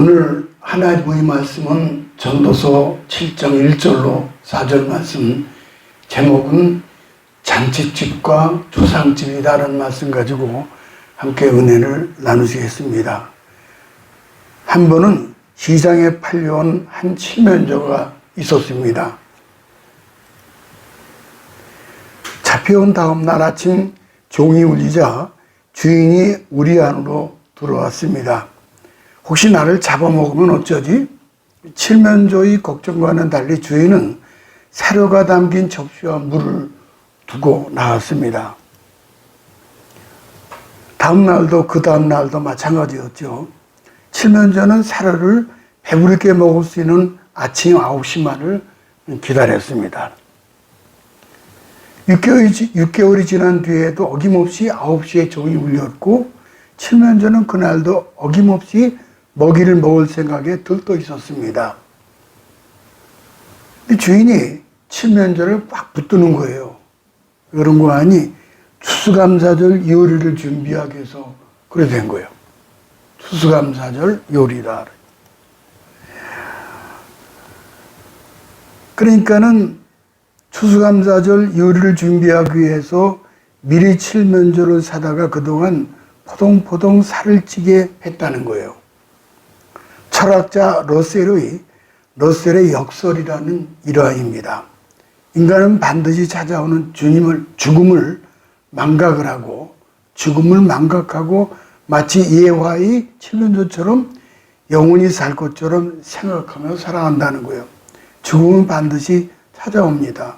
오늘 하나님의 말씀은 전도서 7장 1절로 4절 말씀, 제목은 잔치집과 조상집이다라는 말씀 가지고 함께 은혜를 나누시겠습니다. 한 번은 시장에 팔려온 한 칠면조가 있었습니다. 잡혀온 다음 날 아침 종이 울리자 주인이 우리 안으로 들어왔습니다. 혹시 나를 잡아먹으면 어쩌지? 칠면조의 걱정과는 달리 주인은 사료가 담긴 접시와 물을 두고 나왔습니다. 다음 날도 그 다음 날도 마찬가지였죠. 칠면조는 사료를 배부르게 먹을 수 있는 아침 9시만을 기다렸습니다. 6개월이 지난 뒤에도 어김없이 9시에 종이 울렸고 칠면조는 그날도 어김없이 먹이를 먹을 생각에 들떠 있었습니다. 주인이 칠면조를 꽉 붙드는 거예요. 그런 거 아니 추수감사절 요리를 준비하기 위해서 그래 된 거예요. 추수감사절 요리다. 그러니까는 추수감사절 요리를 준비하기 위해서 미리 칠면조를 사다가 그동안 포동포동 살을 찌게 했다는 거예요. 철학자 러셀의 역설이라는 일화입니다. 인간은 반드시 찾아오는 죽음을 망각하고 마치 예화의 칠면조처럼 영원히 살 것처럼 생각하며 살아간다는 거예요. 죽음은 반드시 찾아옵니다.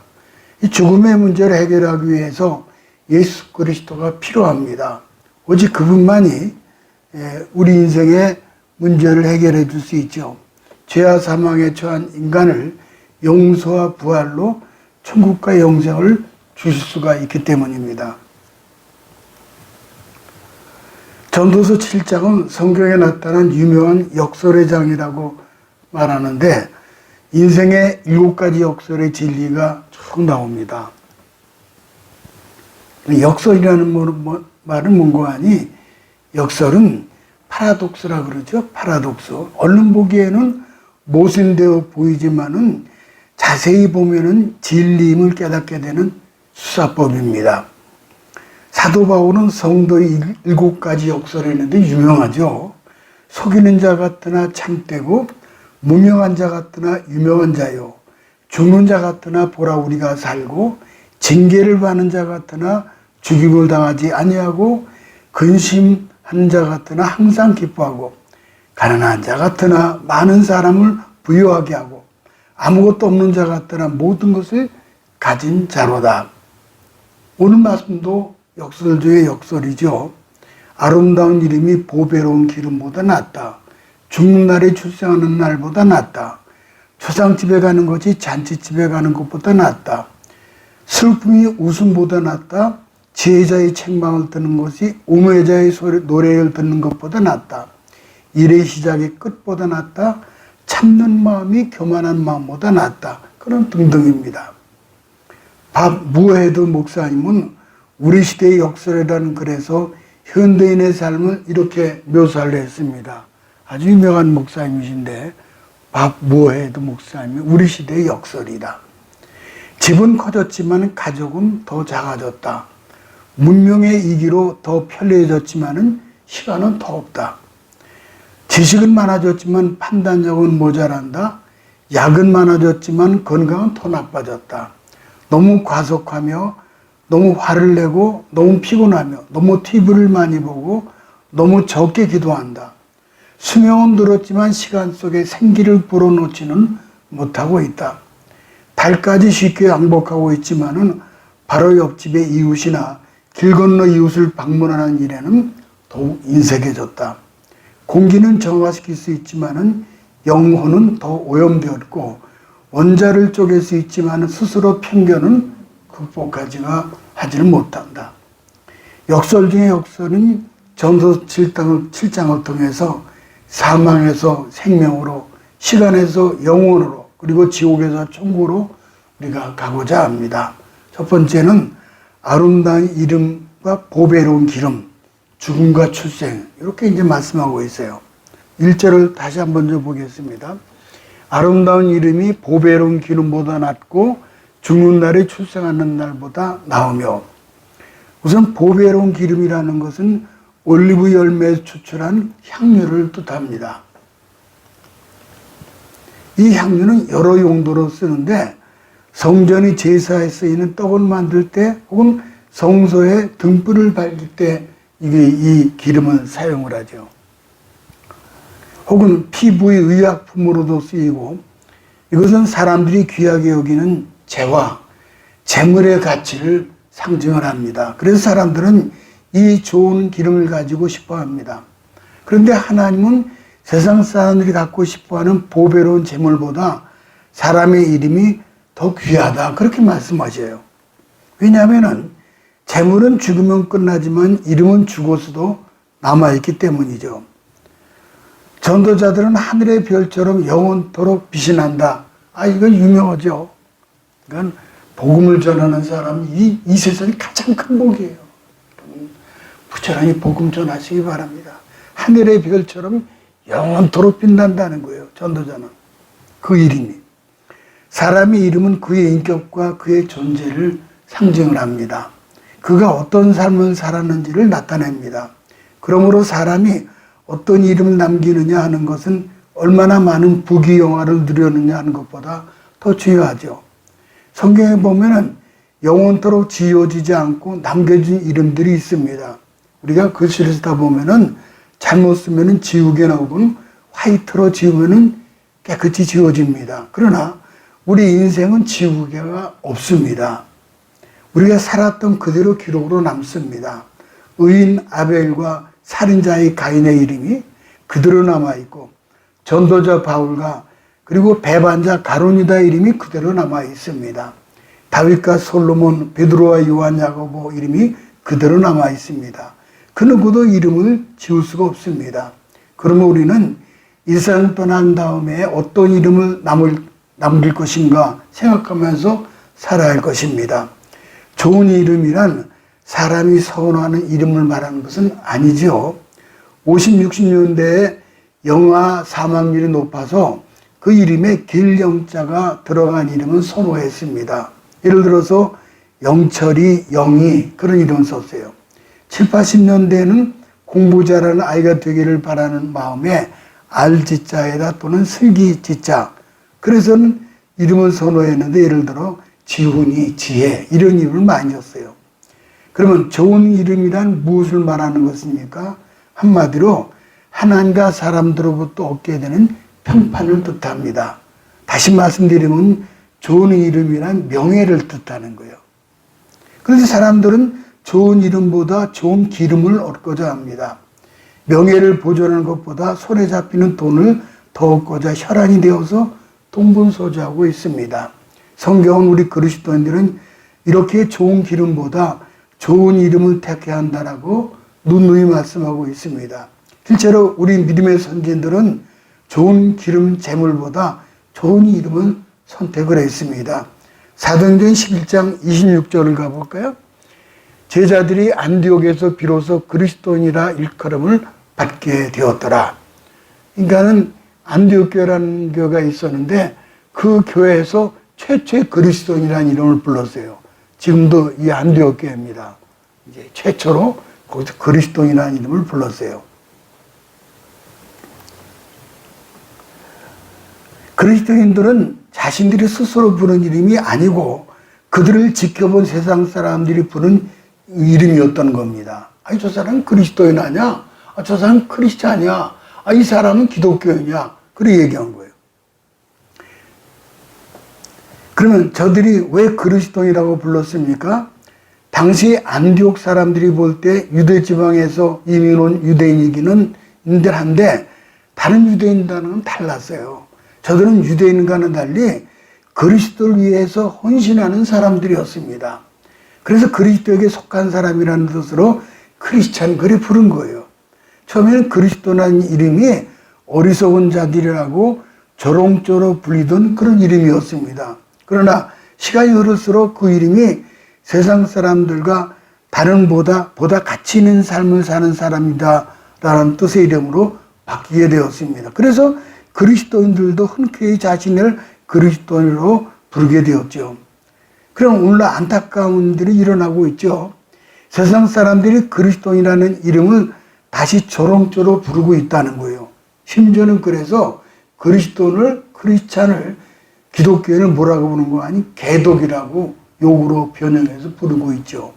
이 죽음의 문제를 해결하기 위해서 예수 그리스도가 필요합니다. 오직 그분만이 우리 인생의 문제를 해결해 줄 수 있죠. 죄와 사망에 처한 인간을 용서와 부활로 천국과 영생을 주실 수가 있기 때문입니다. 전도서 7장은 성경에 나타난 유명한 역설의 장이라고 말하는데 인생의 7가지 역설의 진리가 쭉 나옵니다. 역설이라는 말은 뭔고 하니 역설은 파라독스라 그러죠. 파라독스. 얼른 보기에는 모순되어 보이지만은 자세히 보면은 진리임을 깨닫게 되는 수사법입니다. 사도 바울은 성도의 7가지 역설이 있는데 유명하죠. 속이는 자 같으나 참되고 무명한 자 같으나 유명한 자요. 죽는 자 같으나 보라 우리가 살고 징계를 받는 자 같으나 죽임을 당하지 아니하고 근심하는 자 같으나 항상 기뻐하고 가난한 자 같으나 많은 사람을 부유하게 하고 아무것도 없는 자 같으나 모든 것을 가진 자로다. 오늘 말씀도 역설 중의 역설이죠. 아름다운 이름이 보배로운 기름보다 낫다. 죽는 날에 출생하는 날보다 낫다. 초상집에 가는 것이 잔치집에 가는 것보다 낫다. 슬픔이 웃음보다 낫다. 지혜자의 책망을 듣는 것이 우매자의 노래를 듣는 것보다 낫다. 일의 시작의 끝보다 낫다. 참는 마음이 교만한 마음보다 낫다. 그런 등등입니다. 밥 무헤드 목사님은 우리 시대의 역설이라는 글에서 현대인의 삶을 이렇게 묘사를 했습니다. 아주 유명한 목사님이신데 밥 무헤드 목사님이 우리 시대의 역설이다. 집은 커졌지만 가족은 더 작아졌다. 문명의 이기로 더 편리해졌지만 시간은 더 없다. 지식은 많아졌지만 판단력은 모자란다. 약은 많아졌지만 건강은 더 나빠졌다. 너무 과속하며 너무 화를 내고 너무 피곤하며 너무 TV를 많이 보고 너무 적게 기도한다. 수명은 늘었지만 시간 속에 생기를 불어넣지는 못하고 있다. 달까지 쉽게 왕복하고 있지만은 바로 옆집의 이웃이나 길 건너 이웃을 방문하는 일에는 더욱 인색해졌다. 공기는 정화시킬 수 있지만은 영혼은 더 오염되었고 원자를 쪼갤 수 있지만 스스로 편견은 극복하지를 못한다. 역설 중의 역설은 전도서 7장을 통해서 사망에서 생명으로, 시간에서 영혼으로, 그리고 지옥에서 천국으로 우리가 가고자 합니다. 첫 번째는 아름다운 이름과 보배로운 기름, 죽음과 출생, 이렇게 이제 말씀하고 있어요. 1절을 다시 한번 좀 보겠습니다. 아름다운 이름이 보배로운 기름보다 낫고 죽는 날에 출생하는 날보다 나으며, 우선 보배로운 기름이라는 것은 올리브 열매에서 추출한 향유를 뜻합니다. 이 향유는 여러 용도로 쓰는데 성전의 제사에 쓰이는 떡을 만들 때 혹은 성소에 등불을 밝힐 때 이 기름을 사용을 하죠. 혹은 피부의 의약품으로도 쓰이고, 이것은 사람들이 귀하게 여기는 재화, 재물의 가치를 상징을 합니다. 그래서 사람들은 이 좋은 기름을 가지고 싶어 합니다. 그런데 하나님은 세상 사람들이 갖고 싶어 하는 보배로운 재물보다 사람의 이름이 더 귀하다, 그렇게 말씀하셔요. 왜냐하면 재물은 죽으면 끝나지만 이름은 죽어서도 남아있기 때문이죠. 전도자들은 하늘의 별처럼 영원토록 빛이 난다. 이건 유명하죠. 그러니까 복음을 전하는 사람이 이 세상의 가장 큰 복이에요. 부지런히 복음 전하시기 바랍니다. 하늘의 별처럼 영원토록 빛난다는 거예요. 전도자는. 그 이름이. 사람의 이름은 그의 인격과 그의 존재를 상징을 합니다. 그가 어떤 삶을 살았는지를 나타냅니다. 그러므로 사람이 어떤 이름을 남기느냐 하는 것은 얼마나 많은 부귀영화를 누렸느냐 하는 것보다 더 중요하죠. 성경에 보면은 영원토록 지워지지 않고 남겨진 이름들이 있습니다. 우리가 글씨를 쓰다 보면은 잘못 쓰면은 지우개 나오고는 화이트로 지우면은 깨끗이 지워집니다. 그러나 우리 인생은 지우개가 없습니다. 우리가 살았던 그대로 기록으로 남습니다. 의인 아벨과 살인자의 가인의 이름이 그대로 남아있고, 전도자 바울과 그리고 배반자 가론유다의 이름이 그대로 남아있습니다. 다윗과 솔로몬, 베드로와 요한, 야고보 이름이 그대로 남아있습니다. 그 누구도 이름을 지울 수가 없습니다. 그러면 우리는 이 세상 떠난 다음에 어떤 이름을 남길 것인가 생각하면서 살아야 할 것입니다. 좋은 이름이란 사람이 선호하는 이름을 말하는 것은 아니죠. 50, 60년대에 영아 사망률이 높아서 그 이름에 길영자가 들어간 이름은 선호했습니다. 예를 들어서 영철이, 영희 그런 이름을 썼어요. 7, 80년대에는 공부 잘하는 아이가 되기를 바라는 마음에 알지자에다 또는 슬기지자, 그래서는 이름을 선호했는데, 예를 들어 지훈이, 지혜 이런 이름을 많이 줬어요. 그러면 좋은 이름이란 무엇을 말하는 것입니까? 한마디로 하나님과 사람들로부터 얻게 되는 평판을 뜻합니다. 다시 말씀드리면 좋은 이름이란 명예를 뜻하는 거예요. 그래서 사람들은 좋은 이름보다 좋은 기름을 얻고자 합니다. 명예를 보존하는 것보다 손에 잡히는 돈을 더 얻고자 혈안이 되어서 동분서주하고 있습니다. 성경은 우리 그리스도인들은 이렇게 좋은 기름보다 좋은 이름을 택해야 한다라고 누누이 말씀하고 있습니다. 실제로 우리 믿음의 선진들은 좋은 기름 제물보다 좋은 이름을 선택을 했습니다. 사도행전 11장 26절을 가볼까요? 제자들이 안디옥에서 비로소 그리스도인이라 일컬음을 받게 되었더라. 그러니까는 안디옥 교회라는 교회가 있었는데 그 교회에서 최초의 그리스도인이라는 이름을 불렀어요. 지금도 이 안디옥 교회입니다. 이제 최초로 거기서 그리스도인이라는 이름을 불렀어요. 그리스도인들은 자신들이 스스로 부른 이름이 아니고 그들을 지켜본 세상 사람들이 부른 이름이었던 겁니다. 저 사람은 그리스도인 아니야? 저 사람은 크리스찬이야? 이 사람은 기독교인이야? 그렇게 얘기한 거예요. 그러면 저들이 왜 그리스도인이라고 불렀습니까? 당시 안디옥 사람들이 볼 때 유대 지방에서 이민 온 유대인이기는 한데 다른 유대인과는 달랐어요. 저들은 유대인과는 달리 그리스도를 위해서 헌신하는 사람들이었습니다. 그래서 그리스도에게 속한 사람이라는 뜻으로 크리스찬 그리 부른 거예요. 처음에는 그리스도라는 이름이 어리석은 자들이라고 조롱조로 불리던 그런 이름이었습니다. 그러나 시간이 흐를수록 그 이름이 세상 사람들과 다른 보다 가치 있는 삶을 사는 사람이다 라는 뜻의 이름으로 바뀌게 되었습니다. 그래서 그리스도인들도 흔쾌히 자신을 그리스도인으로 부르게 되었죠. 그럼 오늘 안타까운 일이 일어나고 있죠. 세상 사람들이 그리스도인이라는 이름을 다시 조롱조로 부르고 있다는 거예요. 심지어는 그래서 그리스도인을, 크리스찬을, 기독교인을 뭐라고 부르는 거 아니? 개독이라고 욕으로 변형해서 부르고 있죠.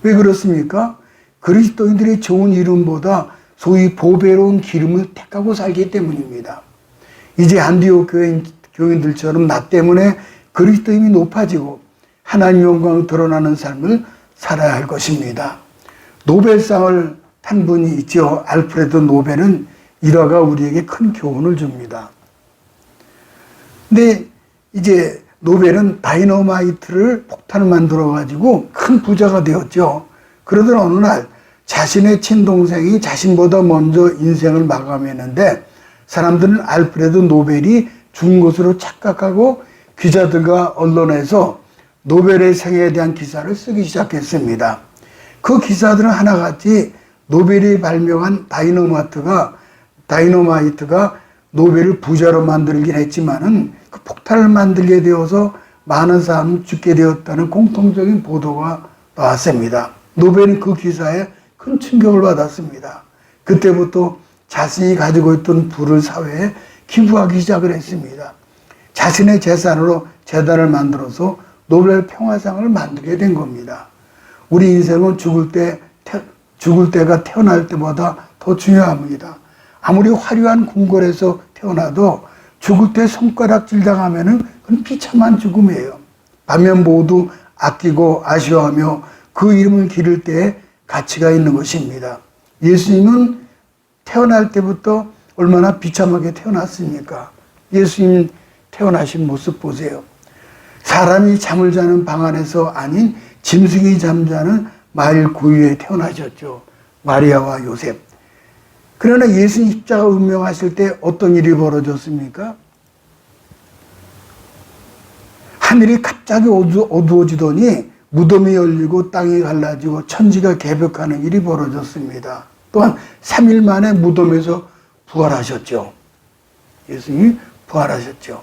왜 그렇습니까? 그리스도인들의 좋은 이름보다 소위 보배로운 기름을 택하고 살기 때문입니다. 이제 안디옥 교인들처럼 나 때문에 그리스도인이 높아지고 하나님 영광이 드러나는 삶을 살아야 할 것입니다. 노벨상을 탄 분이 있죠. 알프레드 노벨은 일화가 우리에게 큰 교훈을 줍니다. 근데 이제 노벨은 다이너마이트를 폭탄을 만들어 가지고 큰 부자가 되었죠. 그러던 어느 날 자신의 친동생이 자신보다 먼저 인생을 마감했는데 사람들은 알프레드 노벨이 죽은 것으로 착각하고 기자들과 언론에서 노벨의 생애에 대한 기사를 쓰기 시작했습니다. 그 기사들은 하나같이 노벨이 발명한 다이너마이트가 노벨을 부자로 만들긴 했지만은 그 폭탄을 만들게 되어서 많은 사람이 죽게 되었다는 공통적인 보도가 나왔습니다. 노벨은 그 기사에 큰 충격을 받았습니다. 그때부터 자신이 가지고 있던 부를 사회에 기부하기 시작을 했습니다. 자신의 재산으로 재단을 만들어서 노벨 평화상을 만들게 된 겁니다. 우리 인생은 죽을 때가 태어날 때보다 더 중요합니다. 아무리 화려한 궁궐에서 태어나도 죽을 때 손가락질 당하면은 그건 비참한 죽음이에요. 반면 모두 아끼고 아쉬워하며 그 이름을 기를 때에 가치가 있는 것입니다. 예수님은 태어날 때부터 얼마나 비참하게 태어났습니까? 예수님 태어나신 모습 보세요. 사람이 잠을 자는 방 안에서 아닌 짐승이 잠자는 마일 구유에 태어나셨죠. 마리아와 요셉. 그러나 예수님 십자가 운명하실 때 어떤 일이 벌어졌습니까? 하늘이 갑자기 어두워지더니 무덤이 열리고 땅이 갈라지고 천지가 개벽하는 일이 벌어졌습니다. 또한 3일 만에 무덤에서 부활하셨죠. 예수님이 부활하셨죠.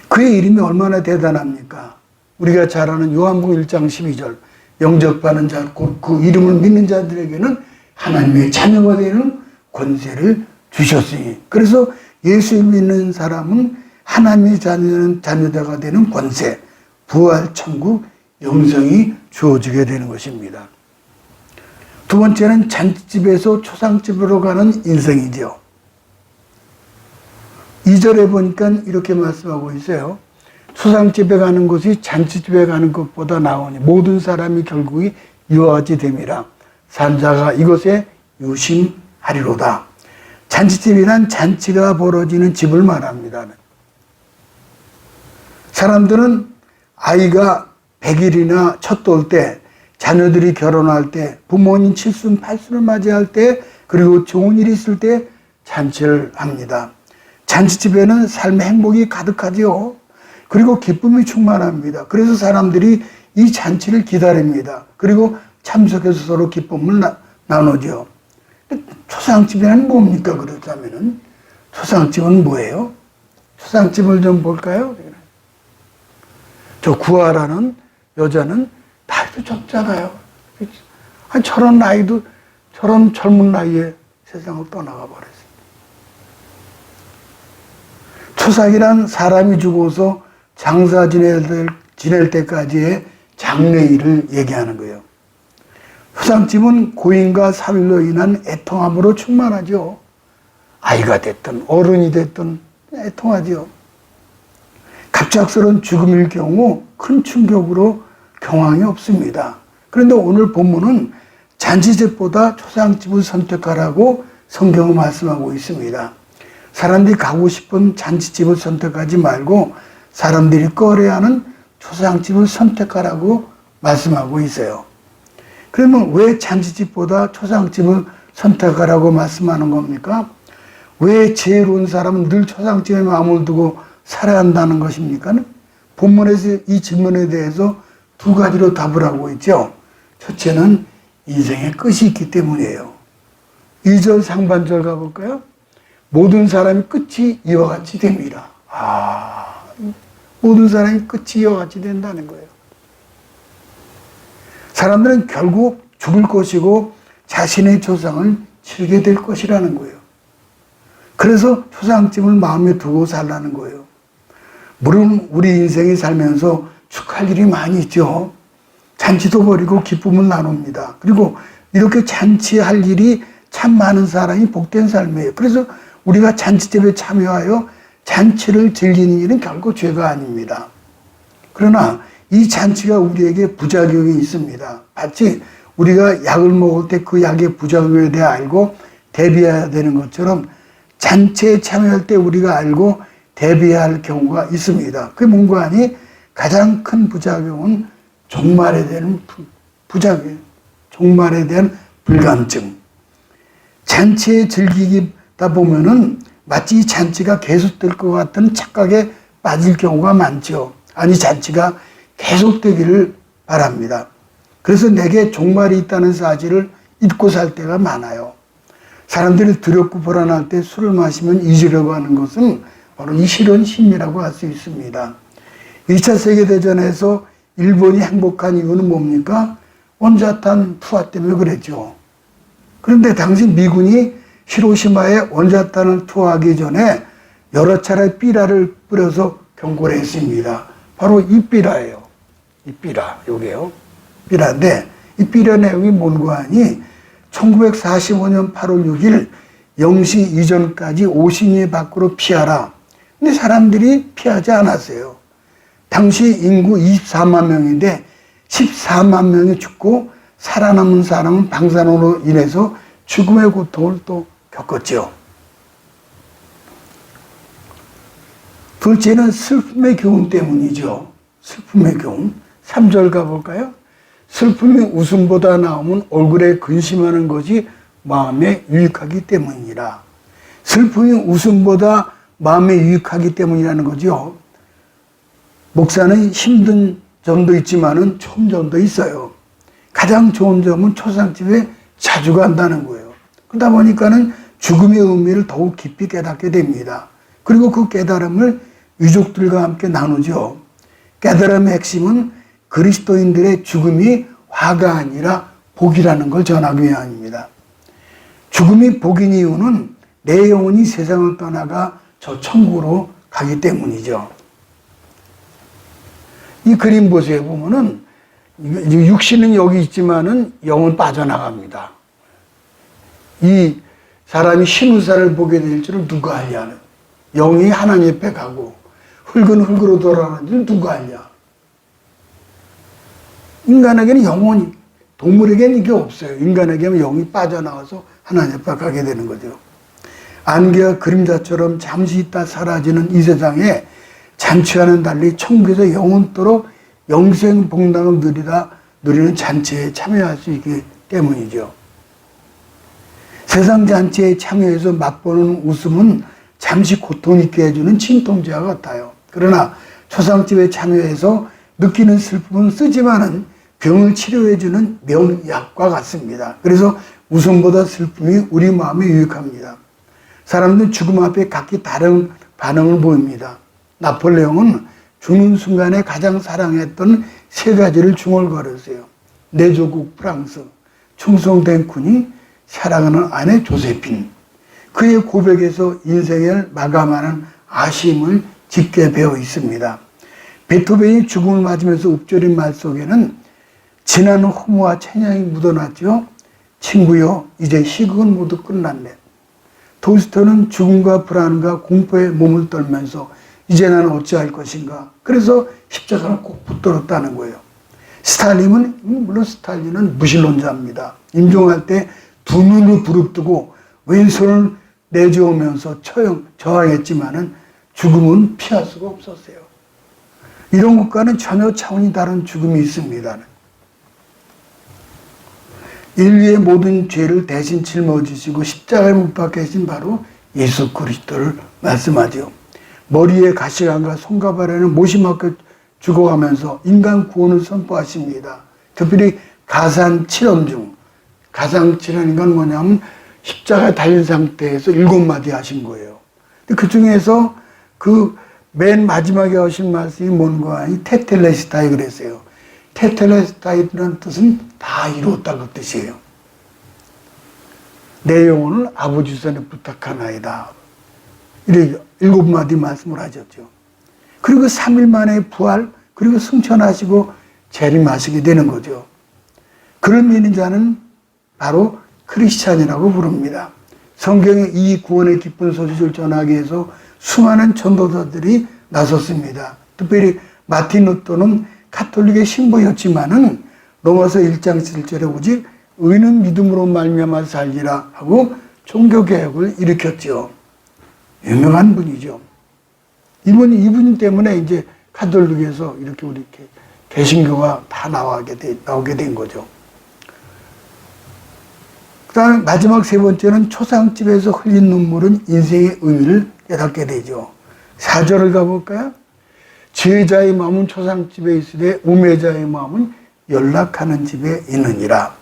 그의 이름이 얼마나 대단합니까? 우리가 잘 아는 요한복음 1장 12절 영접하는 자, 그 이름을 믿는 자들에게는 하나님의 자녀가 되는 권세를 주셨으니, 그래서 예수 믿는 사람은 하나님의 자녀가 되는 권세, 부활, 천국, 영생이 주어지게 되는 것입니다. 두 번째는 잔치집에서 초상집으로 가는 인생이죠. 2절에 보니까 이렇게 말씀하고 있어요. 초상집에 가는 것이 잔치집에 가는 것보다 나으니 모든 사람이 결국이 이와 같이 됨이라. 산자가 이것에 유심하리로다. 잔치집이란 잔치가 벌어지는 집을 말합니다. 사람들은 아이가 100일이나 첫 돌 때, 자녀들이 결혼할 때, 부모님 칠순, 팔순을 맞이할 때, 그리고 좋은 일이 있을 때 잔치를 합니다. 잔치집에는 삶의 행복이 가득하죠. 그리고 기쁨이 충만합니다. 그래서 사람들이 이 잔치를 기다립니다. 그리고 참석해서 서로 기쁨을 나누죠. 초상집에는 뭡니까? 그렇다면은 초상집은 뭐예요? 초상집을 좀 볼까요? 저 구하라는 여자는 나이도 적잖아요. 아니, 저런 나이도, 저런 젊은 나이에 세상을 떠나가 버렸어요. 초상이란 사람이 죽어서 장사 지낼 때까지의 장례일을 얘기하는 거예요. 초상집은 고인과 사위로 인한 애통함으로 충만하죠. 아이가 됐든 어른이 됐든 애통하죠. 갑작스러운 죽음일 경우 큰 충격으로 경황이 없습니다. 그런데 오늘 본문은 잔치집보다 초상집을 선택하라고 성경은 말씀하고 있습니다. 사람들이 가고 싶은 잔치집을 선택하지 말고 사람들이 꺼려하는 초상집을 선택하라고 말씀하고 있어요. 그러면 왜 잔치집보다 초상집을 선택하라고 말씀하는 겁니까? 왜 지혜로운 사람은 늘 초상집에 마음을 두고 살아야 한다는 것입니까? 본문에서 이 질문에 대해서 두 가지로 답을 하고 있죠. 첫째는 인생의 끝이 있기 때문이에요. 2절 상반절 가볼까요? 모든 사람이 끝이 이와 같이 됩니다. 모든 사람이 끝이 이와 같이 된다는 거예요. 사람들은 결국 죽을 것이고 자신의 조상을 치르게 될 것이라는 거예요. 그래서 초상집을 마음에 두고 살라는 거예요. 물론 우리 인생에 살면서 축하할 일이 많이 있죠. 잔치도 벌이고 기쁨을 나눕니다. 그리고 이렇게 잔치할 일이 참 많은 사람이 복된 삶이에요. 그래서 우리가 잔치집에 참여하여 잔치를 즐기는 일은 결코 죄가 아닙니다. 그러나 이 잔치가 우리에게 부작용이 있습니다. 마치 우리가 약을 먹을 때 그 약의 부작용에 대해 알고 대비해야 되는 것처럼 잔치에 참여할 때 우리가 알고 대비해야 할 경우가 있습니다. 그게 뭔가 하니 가장 큰 부작용은 종말에 대한 부작용, 종말에 대한 불감증. 잔치에 즐기다 보면은 마치 이 잔치가 계속될 것 같은 착각에 빠질 경우가 많죠. 아니, 잔치가 계속되기를 바랍니다. 그래서 내게 종말이 있다는 사실을 잊고 살 때가 많아요. 사람들이 두렵고 불안할 때 술을 마시면 잊으려고 하는 것은 바로 이 실현 심리라고 할 수 있습니다. 2차 세계대전에서 일본이 행복한 이유는 뭡니까? 원자탄 투하 때문에 그랬죠. 그런데 당시 미군이 히로시마에 원자탄을 투하하기 전에 여러 차례 삐라를 뿌려서 경고를 했습니다. 바로 이 삐라예요. 이 삐라, 요게요. 삐라인데, 이 삐라 내용이 뭔가 하니 1945년 8월 6일 0시 이전까지 50리 밖으로 피하라. 근데 사람들이 피하지 않았어요. 당시 인구 24만 명인데 14만 명이 죽고 살아남은 사람은 방사능으로 인해서 죽음의 고통을 또 겪었죠. 둘째는 슬픔의 교훈 때문이죠. 슬픔의 교훈. 3절 가볼까요? 슬픔이 웃음보다 나오면 얼굴에 근심하는 것이 마음에 유익하기 때문이라. 슬픔이 웃음보다 마음에 유익하기 때문이라는 거죠. 목사는 힘든 점도 있지만은 좋은 점도 있어요. 가장 좋은 점은 초상집에 자주 간다는 거예요. 그러다 보니까는 죽음의 의미를 더욱 깊이 깨닫게 됩니다. 그리고 그 깨달음을 유족들과 함께 나누죠. 깨달음의 핵심은 그리스도인들의 죽음이 화가 아니라 복이라는 걸 전하기 위함입니다. 죽음이 복인 이유는 내 영혼이 세상을 떠나가 저 천국으로 가기 때문이죠. 이 그림 보세요. 보면은 육신은 여기 있지만은 영은 빠져나갑니다. 이 사람이 흰우산을 보게 될 줄을 누가 알냐는. 영이 하나님 옆에 가고 흙은 흙으로 돌아가는 줄 누가 알냐. 인간에게는 영혼이, 동물에게는 이게 없어요. 인간에게는 영이 빠져나가서 하나님 앞에 가게 되는 거죠. 안개와 그림자처럼 잠시 있다 사라지는 이 세상에 잔치와는 달리 천국에서 영원토록 영생 복락을 누리는 잔치에 참여할 수 있기 때문이죠. 세상 잔치에 참여해서 맛보는 웃음은 잠시 고통 있게 해주는 진통제와 같아요. 그러나 초상집에 참여해서 느끼는 슬픔은 쓰지만은 병을 치료해주는 명약과 같습니다. 그래서 웃음보다 슬픔이 우리 마음에 유익합니다. 사람들은 죽음 앞에 각기 다른 반응을 보입니다. 나폴레옹은 죽는 순간에 가장 사랑했던 세 가지를 중얼거렸어요. 내 조국 프랑스, 충성된 군이, 사랑하는 아내 조세핀. 그의 고백에서 인생을 마감하는 아쉬움을 짙게 배어 있습니다. 베토벤이 죽음을 맞으면서 읊조린 말 속에는 지난 허무와 체념이 묻어났죠. 친구여, 이제 희극은 모두 끝났네. 돌스토이는 죽음과 불안과 공포에 몸을 떨면서 이제 나는 어찌할 것인가. 그래서 십자가를 꼭 붙들었다는 거예요. 스탈린은, 물론 스탈린은 무신론자입니다. 임종할 때 두 눈을 부릅뜨고 왼손을 내저으면서 저항했지만은 죽음은 피할 수가 없었어요. 이런 것과는 전혀 차원이 다른 죽음이 있습니다. 인류의 모든 죄를 대신 짊어지시고 십자가에 못 박히신 바로 예수 그리스도를 말씀하죠. 머리에 가시관과 손과 발에는 못이 막혀 죽어가면서 인간 구원을 선포하십니다. 특별히 가산칠언 중, 가산칠언인 건 뭐냐면 십자가에 달린 상태에서 7마디 하신 거예요. 근데 그 중에서 그 맨 마지막에 하신 말씀이 뭔가 하니 테텔레스타이 그랬어요. 테텔레스타이라는 뜻은 다 이루었다 그 뜻이에요. 내 영혼을 아버지 손에 부탁하나이다. 이렇게 7마디 말씀을 하셨죠. 그리고 3일 만에 부활, 그리고 승천하시고 재림하시게 되는 거죠. 그를 믿는 자는 바로 크리스찬이라고 부릅니다. 성경에 이 구원의 기쁜 소식을 전하기 위해서 수많은 전도자들이 나섰습니다. 특별히 마틴 루터는 가톨릭의 신부였지만은 로마서 1장 7절에 오직 의는 믿음으로 말미암아 살리라 하고 종교개혁을 일으켰죠. 유명한 분이죠. 이분 때문에 이제 가톨릭에서 이렇게 우리 개신교가 다 나오게 된 거죠. 그 다음에 마지막 세 번째는 초상집에서 흘린 눈물은 인생의 의미를 깨닫게 되죠. 4절을 가볼까요? 지혜자의 마음은 초상집에 있으되 우매자의 마음은 연락하는 집에 있느니라.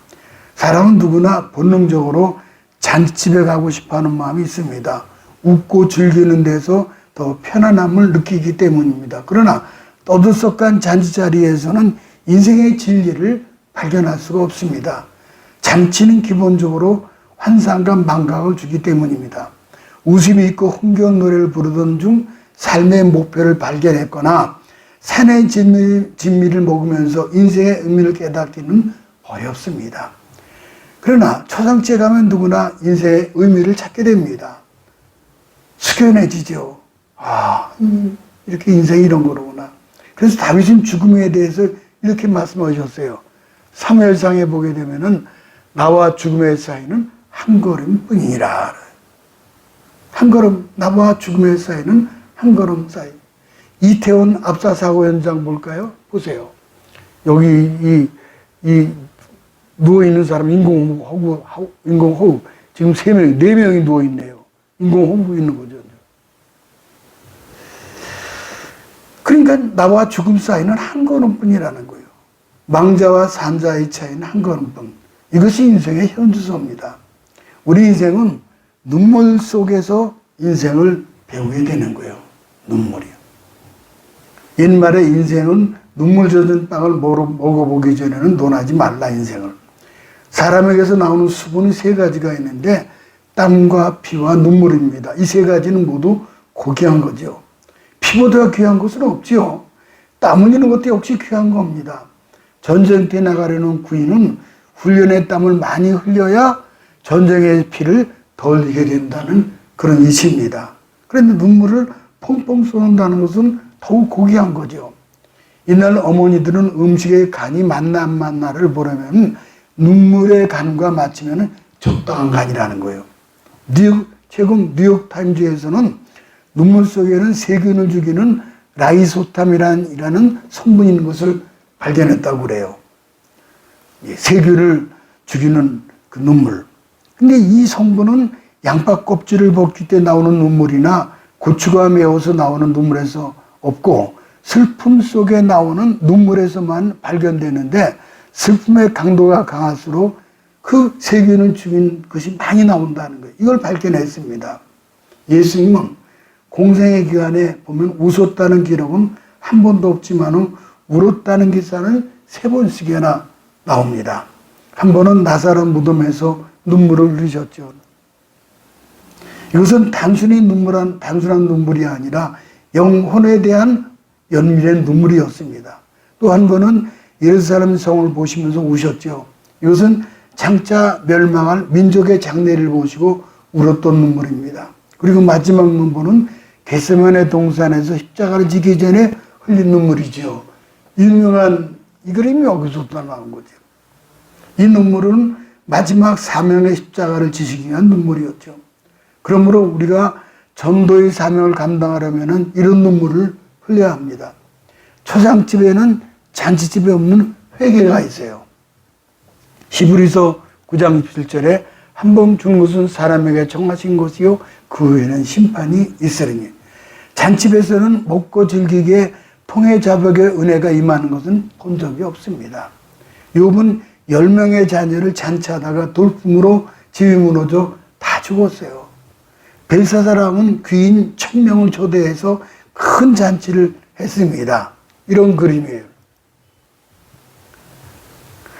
사람은 누구나 본능적으로 잔치집에 가고 싶어하는 마음이 있습니다. 웃고 즐기는 데서 더 편안함을 느끼기 때문입니다. 그러나 떠들썩한 잔치 자리에서는 인생의 진리를 발견할 수가 없습니다. 잔치는 기본적으로 환상과 망각을 주기 때문입니다. 웃음이 있고 흥겨운 노래를 부르던 중 삶의 목표를 발견했거나 산의 진미를 먹으면서 인생의 의미를 깨닫기는 어렵습니다. 그러나 초상집에 가면 누구나 인생의 의미를 찾게 됩니다. 숙연해지죠. 이렇게 인생이 이런 거로구나. 그래서 다윗은 죽음에 대해서 이렇게 말씀하셨어요. 사무엘상에 보게 되면은 나와 죽음의 사이는 한 걸음뿐이니라. 한 걸음, 나와 죽음의 사이는 한 걸음 사이. 이태원 압사 사고 현장 볼까요? 보세요. 여기 이 누워 있는 사람 인공호흡 지금 4명이 누워 있네요. 인공호흡 있는 거죠. 그러니까 나와 죽음 사이는 한 걸음뿐이라는 거예요. 망자와 산자의 차이는 한 걸음뿐. 이것이 인생의 현주소입니다. 우리 인생은 눈물 속에서 인생을 배우게 되는 거예요. 눈물이요. 옛말에 인생은 눈물 젖은 빵을 먹어보기 전에는 논하지 말라 인생을. 사람에게서 나오는 수분이 3가지가 있는데 땀과 피와 눈물입니다. 이 3가지는 모두 고귀한 거죠. 피보다 귀한 것은 없지요. 땀 흘리는 것도 역시 귀한 겁니다. 전쟁터에 나가려는 군인은 훈련의 땀을 많이 흘려야 전쟁의 피를 덜 흘리게 된다는 그런 이치입니다. 그런데 눈물을 펑펑 쏟는다는 것은 더욱 고귀한 거죠. 이날 어머니들은 음식의 간이 맞나 안 맞나를 보려면 눈물의 간과 맞추면 적당한 간이라는 거예요. 최근 뉴욕 타임즈에서는 눈물 속에는 세균을 죽이는 라이소탐이라는 성분이 있는 것을 발견했다고 그래요. 세균을 죽이는 그 눈물. 근데 이 성분은 양파 껍질을 벗길 때 나오는 눈물이나 고추가 매워서 나오는 눈물에서 없고 슬픔 속에 나오는 눈물에서만 발견되는데 슬픔의 강도가 강할수록 그 세균을 죽인 것이 많이 나온다는 거예요. 이걸 발견했습니다. 예수님은 공생의 기간에 보면 웃었다는 기록은 한 번도 없지만 울었다는 기사는 3번씩이나 나옵니다. 한 번은 나사렛 무덤에서 눈물을 흘리셨죠. 이것은 단순한 눈물이 아니라 영혼에 대한 연민의 눈물이었습니다. 또 한 번은 예루살렘 성을 보시면서 우셨죠. 이것은 장차 멸망할 민족의 장례를 보시고 울었던 눈물입니다. 그리고 마지막 눈물은 겟세마네 동산에서 십자가를 지기 전에 흘린 눈물이죠. 유명한 이 그림이 여기서부터 나온 거죠. 이 눈물은 마지막 사명의 십자가를 지시기 위한 눈물이었죠. 그러므로 우리가 전도의 사명을 감당하려면 이런 눈물을 흘려야 합니다. 초상집에는 잔치집에 없는 회개가 있어요. 히브리서 9장 17절에 한 번 준 것은 사람에게 정하신 것이요 그 후에는 심판이 있으리니. 잔치집에서는 먹고 즐기기에 통해 자복의 은혜가 임하는 것은 본 적이 없습니다. 욥은 10명의 자녀를 잔치하다가 돌풍으로 집이 무너져 죽었어요. 벨사사람은 귀인 1000명을 초대해서 큰 잔치를 했습니다. 이런 그림이에요.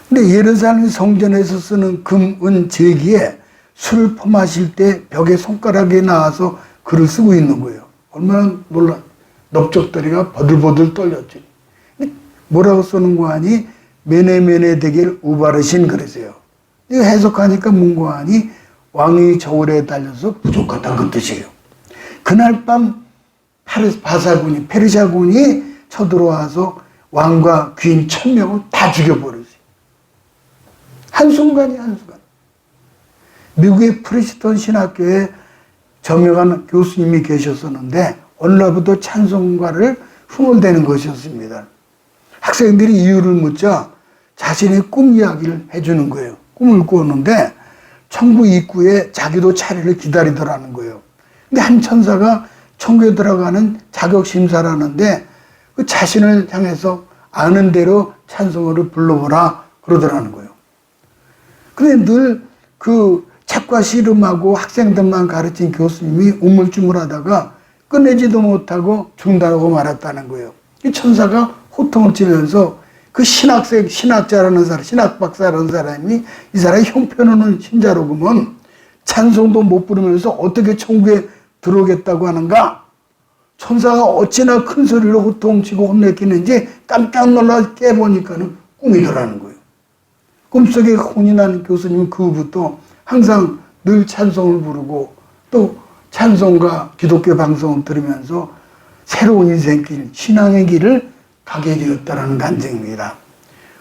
근데 예루살렘 성전에서 쓰는 금, 은, 제기에 술을 퍼마실 때 벽에 손가락에 나와서 글을 쓰고 있는 거예요. 얼마나 놀라, 넓적다리가 버들버들 떨렸지. 뭐라고 쓰는 거 아니? 메네메네 되길 우바르신 그러세요. 이거 해석하니까 뭔고 하니? 왕이 저울에 달려서 부족하다 그 뜻이에요. 그날 밤 바사군이, 페르시아군이 쳐들어와서 왕과 귀인 1000명을 다 죽여버렸어요. 한순간이 한순간. 미국의 프리스턴 신학교에 저명한 교수님이 계셨었는데 어느 날부터 찬송가를 흥얼대는 것이었습니다. 학생들이 이유를 묻자 자신의 꿈 이야기를 해주는 거예요. 꿈을 꾸었는데 천국 입구에 자기도 차례를 기다리더라는 거예요. 근데 한 천사가 천국에 들어가는 자격 심사를 하는데 그 자신을 향해서 아는 대로 찬송을 불러보라 그러더라는 거예요. 근데 늘 그 책과 씨름하고 학생들만 가르친 교수님이 우물쭈물하다가 끝내지도 못하고 중단하고 말았다는 거예요. 이 천사가 호통을 치면서 그 신학자라는 사람, 신학박사라는 사람이 이 사람이 형편없는 신자로 보면 찬송도 못 부르면서 어떻게 천국에 들어오겠다고 하는가? 천사가 어찌나 큰 소리로 호통치고 혼내키는지 깜짝 놀라 깨보니까는 꿈이더라는 거예요. 꿈속에 혼이 나는 교수님은 그 후부터 항상 늘 찬송을 부르고 또 찬송과 기독교 방송을 들으면서 새로운 인생길, 신앙의 길을 가게 되었다는 간증입니다.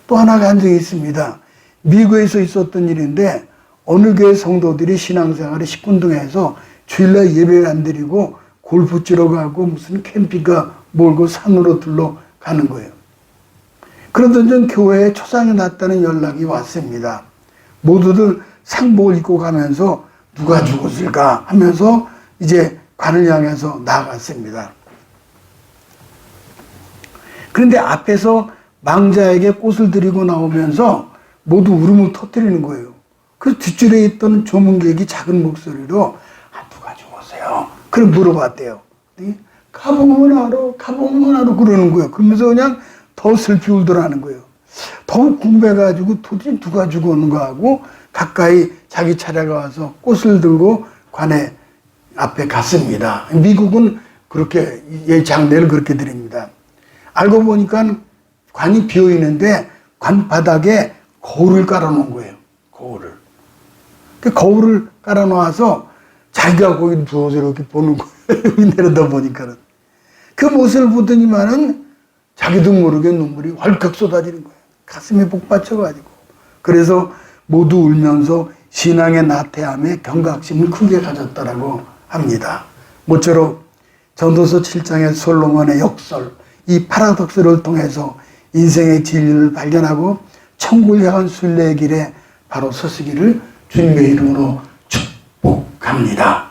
또 하나 간증이 있습니다. 미국에서 있었던 일인데 어느 교회 성도들이 신앙생활에 시큰둥해서 주일날 예배를 안 드리고 골프 치러 가고 무슨 캠핑카 몰고 산으로 둘러가는 거예요. 그러던 중 교회에 초상이 났다는 연락이 왔습니다. 모두들 상복을 입고 가면서 누가 죽었을까 하면서 이제 관을 향해서 나아갔습니다. 그런데 앞에서 망자에게 꽃을 드리고 나오면서 모두 울음을 터뜨리는 거예요. 그래서 뒷줄에 있던 조문객이 작은 목소리로 누가 죽었어요? 그래 물어봤대요. 가보면 알아 그러는 거예요. 그러면서 그냥 더 슬피 울더라는 거예요. 더욱 궁금해가지고 도대체 누가 죽었는가 하고 가까이 자기 차례가 와서 꽃을 들고 관에 앞에 갔습니다. 미국은 그렇게 장례를 그렇게 드립니다. 알고 보니까 관이 비어 있는데 관 바닥에 거울을 깔아놓은 거예요. 거울을. 그 거울을 깔아놓아서 자기가 거기 누워서 이렇게 보는 거예요. 여기 내려다 보니까는. 그 모습을 보더니만은 자기도 모르게 눈물이 왈칵 쏟아지는 거예요. 가슴에 복받쳐가지고. 그래서 모두 울면서 신앙의 나태함에 경각심을 크게 가졌다라고 합니다. 모쪼록 전도서 7장의 솔로몬의 역설, 이 파라독스를 통해서 인생의 진리를 발견하고 천국을 향한 순례의 길에 바로 서시기를 주님의 이름으로 축복합니다.